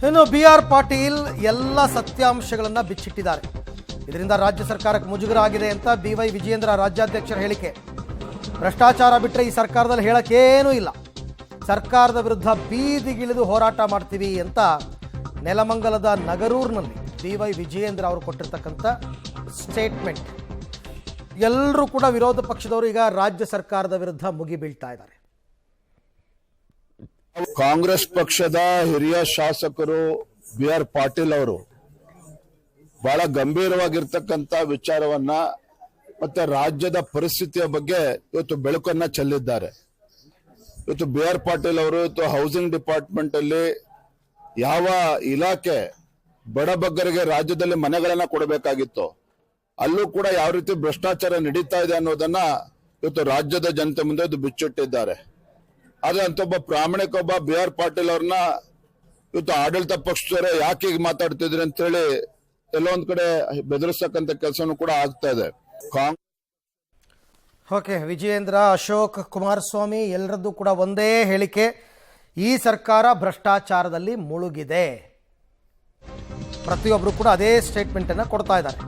ಇನ್ನು B R Patil ಎಲ್ಲ ಸತ್ಯಾಂಶಗಳನ್ನು ಬಿಚ್ಚಿಟ್ಟಿದ್ದಾರೆ. ಇದರಿಂದ ರಾಜ್ಯ ಸರ್ಕಾರಕ್ಕೆ ಮುಜುಗರ ಆಗಿದೆ ಅಂತ ಬಿ ವೈ ವಿಜಯೇಂದ್ರ ರಾಜ್ಯಾಧ್ಯಕ್ಷರ ಹೇಳಿಕೆ. ಭ್ರಷ್ಟಾಚಾರ ಬಿಟ್ಟರೆ ಈ ಸರ್ಕಾರದಲ್ಲಿ ಹೇಳಕ್ಕೇನೂ ಇಲ್ಲ, ಸರ್ಕಾರದ ವಿರುದ್ಧ ಬೀದಿಗಿಳಿದು ಹೋರಾಟ ಮಾಡ್ತೀವಿ ಅಂತ ನೆಲಮಂಗಲದ ನಗರೂರಿನಲ್ಲಿ ಬಿ ವೈ ವಿಜಯೇಂದ್ರ ಅವರು ಕೊಟ್ಟಿರ್ತಕ್ಕಂಥ ಸ್ಟೇಟ್ಮೆಂಟ್. ಎಲ್ಲರೂ ಕೂಡ ವಿರೋಧ ಪಕ್ಷದವರು ಈಗ ರಾಜ್ಯ ಸರ್ಕಾರದ ವಿರುದ್ಧ ಮುಗಿಬೀಳ್ತಾ ಇದ್ದಾರೆ. ಕಾಂಗ್ರೆಸ್ ಪಕ್ಷದ ಹಿರಿಯ ಶಾಸಕರು ಬಿ ಆರ್ ಪಾಟೀಲ್ ಅವರು ಬಹಳ ಗಂಭೀರವಾಗಿರ್ತಕ್ಕಂಥ ವಿಚಾರವನ್ನ ಮತ್ತೆ ರಾಜ್ಯದ ಪರಿಸ್ಥಿತಿಯ ಬಗ್ಗೆ ಇವತ್ತು ಬೆಳಕನ್ನ ಚೆಲ್ಲಿದ್ದಾರೆ. ಇವತ್ತು ಬಿ ಆರ್ ಪಾಟೀಲ್ ಅವರು ಇವತ್ತು ಹೌಸಿಂಗ್ ಡಿಪಾರ್ಟ್ಮೆಂಟ್ ಅಲ್ಲಿ ಯಾವ ಇಲಾಖೆ ಬಡಬಗ್ಗರಿಗೆ ರಾಜ್ಯದಲ್ಲಿ ಮನೆಗಳನ್ನ ಕೊಡಬೇಕಾಗಿತ್ತು, ಅಲ್ಲೂ ಕೂಡ ಯಾವ ರೀತಿ ಭ್ರಷ್ಟಾಚಾರ ನಡೀತಾ ಇದೆ ಅನ್ನೋದನ್ನ ಇವತ್ತು ರಾಜ್ಯದ ಜನತೆ ಮುಂದೆ ಇದು ಬಿಚ್ಚಿಟ್ಟಿದ್ದಾರೆ. ಆದ್ರೆ ಅಂತೊಬ್ಬ ಪ್ರಾಮಾಣಿಕ ಒಬ್ಬ ಬಿ ಆರ್ ಪಾಟೀಲ್ ಅವ್ರನ್ನ ಇವತ್ತು ಆಡಳಿತ ಪಕ್ಷದವರೇ ಯಾಕೆ ಈಗ ಮಾತಾಡ್ತಿದ್ರಿ ಅಂತ ಹೇಳಿ ಎಲ್ಲೊಂದ್ ಕಡೆ ಬೆದರಿಸ್ತಕ್ಕಂಥ ಕೆಲಸನೂ ಕೂಡ ಆಗ್ತಾ ಇದೆ. ಓಕೆ, ವಿಜಯೇಂದ್ರ, ಅಶೋಕ್, ಕುಮಾರಸ್ವಾಮಿ ಎಲ್ಲರದ್ದು ಕೂಡ ಒಂದೇ ಹೇಳಿಕೆ, ಈ ಸರ್ಕಾರ ಭ್ರಷ್ಟಾಚಾರದಲ್ಲಿ ಮುಳುಗಿದೆ. ಪ್ರತಿಯೊಬ್ಬರು ಕೂಡ ಅದೇ ಸ್ಟೇಟ್ಮೆಂಟ್ ಅನ್ನು ಕೊಡ್ತಾ ಇದ್ದಾರೆ.